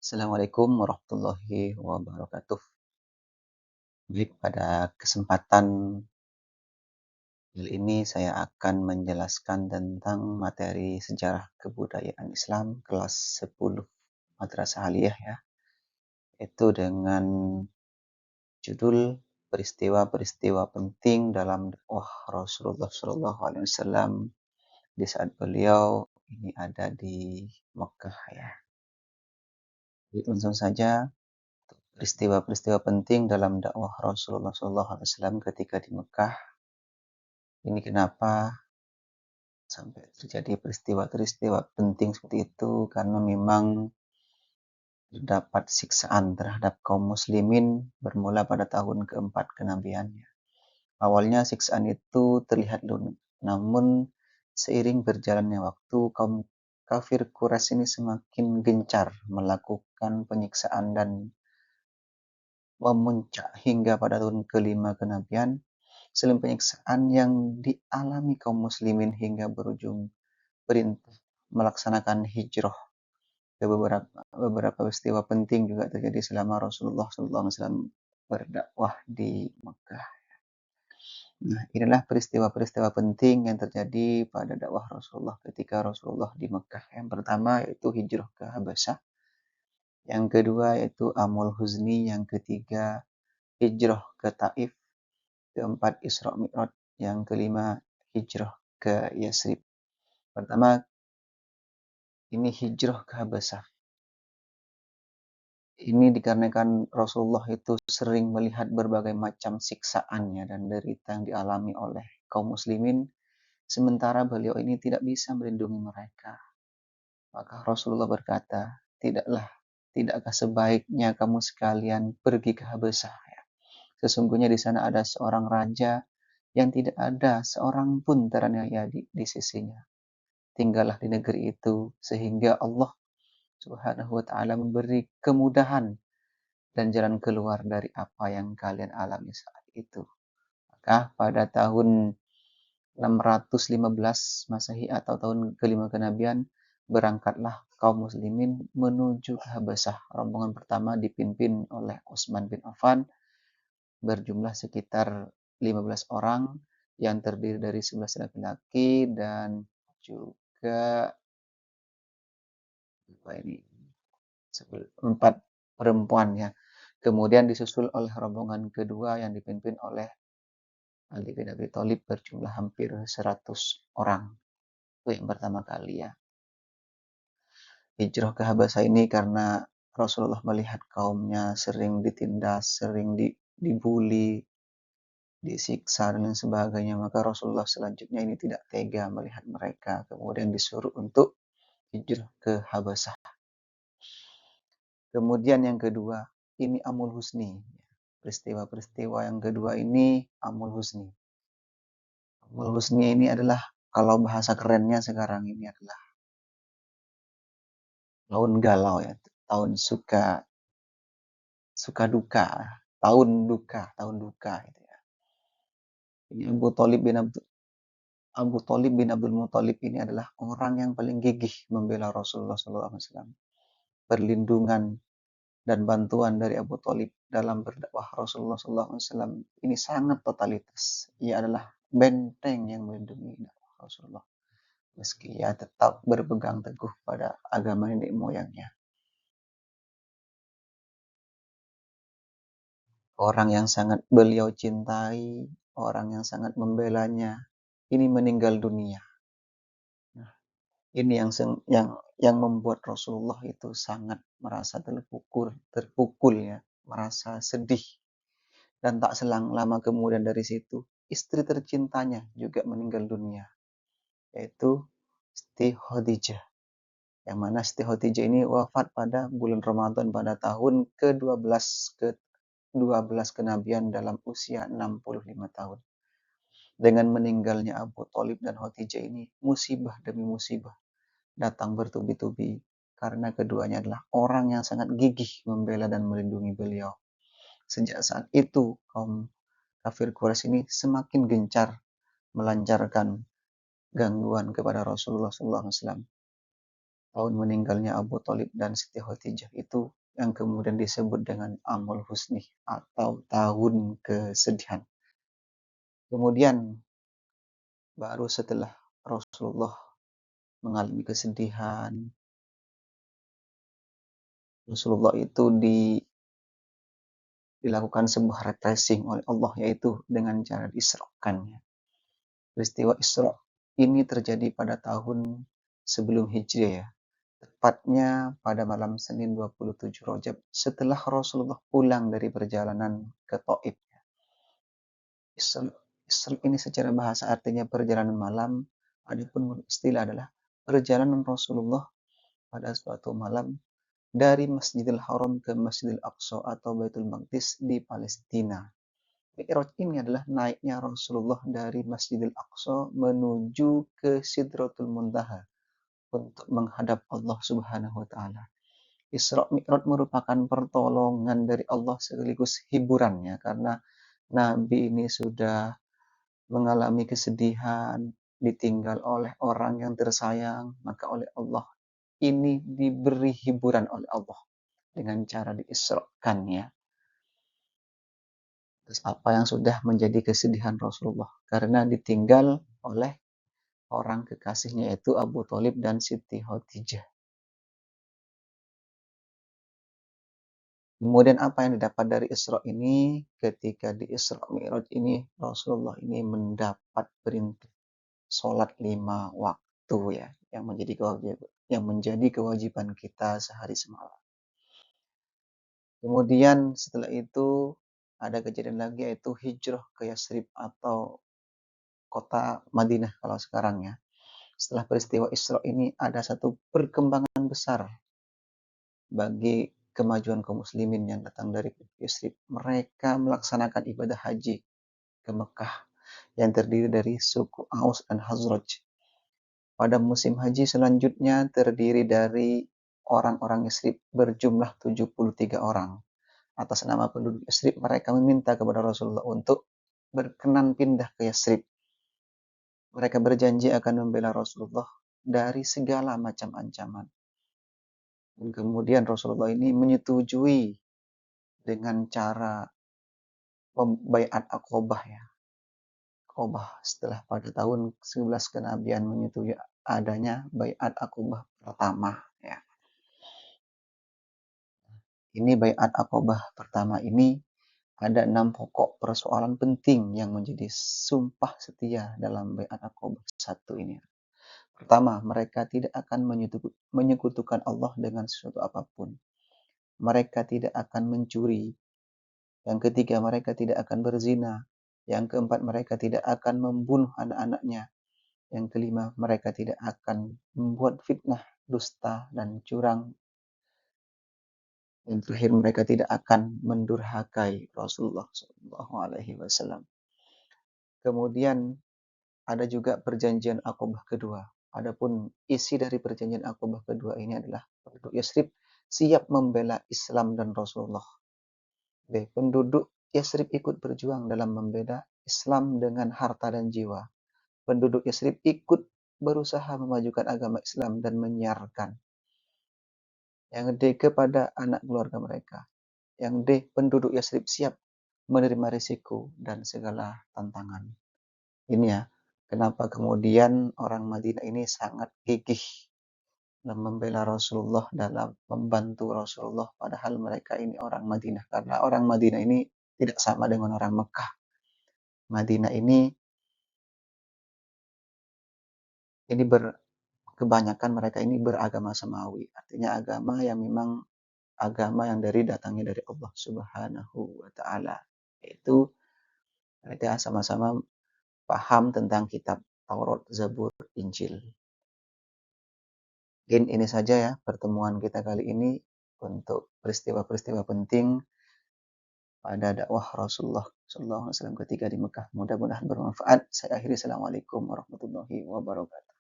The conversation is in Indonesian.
Assalamualaikum warahmatullahi wabarakatuh. Baik, pada kesempatan kali ini saya akan menjelaskan tentang materi sejarah kebudayaan Islam kelas 10 Madrasah Aliyah ya, itu dengan judul peristiwa-peristiwa penting dalam dakwah Rasulullah SAW di saat beliau ini ada di Mekah ya. Jadi langsung saja peristiwa-peristiwa penting dalam dakwah Rasulullah SAW ketika di Mekah. Ini kenapa sampai terjadi peristiwa-peristiwa penting seperti itu, karena memang terdapat siksaan terhadap kaum muslimin bermula pada tahun keempat kenabiannya. Awalnya siksaan itu terlihat lunak, namun seiring berjalannya waktu, kaum kafir Quraisy ini semakin gencar melakukan penyiksaan dan memuncak hingga pada tahun kelima kenabian. Selain penyiksaan yang dialami kaum muslimin hingga berujung perintah melaksanakan hijrah ke beberapa peristiwa penting juga terjadi selama Rasulullah SAW berdakwah di Mekah. Nah, inilah peristiwa-peristiwa penting yang terjadi pada dakwah Rasulullah ketika Rasulullah di Mekah. Yang pertama yaitu hijrah ke Habasyah, yang kedua yaitu Amul Huzni, yang ketiga hijrah ke Taif, keempat Isra Mi'raj, yang kelima hijrah ke Yasrib. Pertama, ini hijrah ke Habasyah. Ini dikarenakan Rasulullah itu sering melihat berbagai macam siksaannya dan derita yang dialami oleh kaum muslimin, sementara beliau ini tidak bisa melindungi mereka. Maka Rasulullah berkata, tidakkah sebaiknya kamu sekalian pergi ke Habasyah? Ya. Sesungguhnya di sana ada seorang raja yang tidak ada seorang pun teraniaya di sisinya. Tinggallah di negeri itu sehingga Allah Subhanahu wa taala memberi kemudahan dan jalan keluar dari apa yang kalian alami saat itu. Maka pada tahun 615 Masehi atau tahun kelima kenabian, berangkatlah kaum muslimin menuju ke Habasyah. Rombongan pertama dipimpin oleh Utsman bin Affan, berjumlah sekitar 15 orang yang terdiri dari 11 laki-laki dan juga 4 perempuan ya. Kemudian disusul oleh rombongan kedua yang dipimpin oleh Ali bin Abi Thalib berjumlah hampir 100 orang. Itu yang pertama kali ya. Hijrah ke Habasyah ini karena Rasulullah melihat kaumnya sering ditindas, sering dibully, disiksa dan lain sebagainya. Maka Rasulullah selanjutnya ini tidak tega melihat mereka. Kemudian disuruh untuk hijrah ke Habasyah. Kemudian yang kedua, ini Amul Husni. Peristiwa-peristiwa yang kedua ini Amul Husni. Amul Husni ini adalah, kalau bahasa kerennya sekarang ini adalah tahun galau ya, tahun suka duka, tahun duka gitu ya. Ini Abu Thalib bin Abdul Muthalib ini adalah orang yang paling gigih membela Rasulullah SAW. Perlindungan dan bantuan dari Abu Thalib dalam berdakwah Rasulullah SAW ini sangat totalitas. Ia adalah benteng yang melindungi dakwah Rasulullah. Meski ia tetap berpegang teguh pada agama nenek moyangnya. Orang yang sangat beliau cintai, orang yang sangat membelanya, ini meninggal dunia. Nah, ini yang membuat Rasulullah itu sangat merasa terpukul ya, merasa sedih. Dan tak selang lama kemudian dari situ, istri tercintanya juga meninggal dunia, yaitu Siti Khadijah. Yang mana Siti Khadijah ini wafat pada bulan Ramadan pada tahun ke-12 kenabian dalam usia 65 tahun. Dengan meninggalnya Abu Thalib dan Khadijah ini, musibah demi musibah datang bertubi-tubi karena keduanya adalah orang yang sangat gigih membela dan melindungi beliau. Sejak saat itu, kaum kafir Quraisy ini semakin gencar melancarkan gangguan kepada Rasulullah SAW. tahun meninggalnya Abu Thalib dan Siti Khadijah itu yang kemudian disebut dengan Amul Husni atau tahun kesedihan. Kemudian baru setelah Rasulullah mengalami kesedihan, Rasulullah itu dilakukan sebuah refreshing oleh Allah, yaitu dengan cara diisrakannya. Peristiwa Isra ini terjadi pada tahun sebelum Hijriah ya. Tepatnya pada malam Senin 27 Rajab setelah Rasulullah pulang dari perjalanan ke Taif. Isra, Isra ini secara bahasa artinya perjalanan malam, adapun istilah adalah perjalanan Rasulullah pada suatu malam dari Masjidil Haram ke Masjidil Aqsa atau Baitul Maqdis di Palestina. Mi'raj ini adalah naiknya Rasulullah dari Masjidil Aqsa menuju ke Sidratul Muntaha untuk menghadap Allah Subhanahu wa taala. Isra Mi'raj merupakan pertolongan dari Allah sekaligus hiburannya karena Nabi ini sudah mengalami kesedihan, ditinggal oleh orang yang tersayang, maka oleh Allah ini diberi hiburan oleh Allah dengan cara diisrakannya. Terus apa yang sudah menjadi kesedihan Rasulullah karena ditinggal oleh orang kekasihnya yaitu Abu Thalib dan Siti Khadijah. Kemudian apa yang didapat dari Isra ini? Ketika di Isra Mi'raj ini Rasulullah ini mendapat perintah sholat 5 waktu ya, yang menjadi kewajiban kita sehari semalam. Kemudian setelah itu ada kejadian lagi yaitu hijrah ke Yasrib atau kota Madinah kalau sekarang ya. Setelah peristiwa Isra ini ada satu perkembangan besar bagi kemajuan kaum muslimin yang datang dari Yasrib. Mereka melaksanakan ibadah haji ke Mekah yang terdiri dari suku Aus dan Khazraj. Pada musim haji selanjutnya terdiri dari orang-orang Yasrib berjumlah 73 orang. Atas nama penduduk Yasrib, mereka meminta kepada Rasulullah untuk berkenan pindah ke Yasrib. Mereka berjanji akan membela Rasulullah dari segala macam ancaman. Dan kemudian Rasulullah ini menyetujui dengan cara baiat Aqobah ya. Aqobah setelah pada tahun 11 kenabian menyetujui adanya baiat Aqobah pertama ya. Ini baiat Aqobah pertama ini ada 6 pokok persoalan penting yang menjadi sumpah setia dalam baiat Aqobah 1 ini. Pertama, mereka tidak akan menyekutukan Allah dengan sesuatu apapun. Mereka tidak akan mencuri. Yang ketiga, mereka tidak akan berzina. Yang keempat, mereka tidak akan membunuh anak-anaknya. Yang kelima, mereka tidak akan membuat fitnah, dusta, dan curang. Yang terakhir, mereka tidak akan mendurhakai Rasulullah SAW. Kemudian ada juga perjanjian Aqobah kedua. Adapun isi dari perjanjian Aqobah kedua ini adalah penduduk Yasrib siap membela Islam dan Rasulullah. B. Penduduk Yasrib ikut berjuang dalam membela Islam dengan harta dan jiwa. Penduduk Yasrib ikut berusaha memajukan agama Islam dan menyiarkan. Yang D. Kepada anak keluarga mereka. Yang D. Penduduk Yasrib siap menerima risiko dan segala tantangan. Ini ya, kenapa kemudian orang Madinah ini sangat gigih dalam membela Rasulullah, dalam membantu Rasulullah, padahal mereka ini orang Madinah. Karena orang Madinah ini tidak sama dengan orang Mekah. Madinah ini kebanyakan mereka ini beragama samawi. Artinya agama yang memang agama yang datangnya dari Allah Subhanahu wa taala. Yaitu mereka sama-sama paham tentang kitab Taurat, Zabur, Injil. Mungkin ini saja ya pertemuan kita kali ini untuk peristiwa-peristiwa penting pada dakwah Rasulullah SAW ketika di Mekah. Mudah-mudahan bermanfaat. Saya akhiri. Assalamualaikum warahmatullahi wabarakatuh.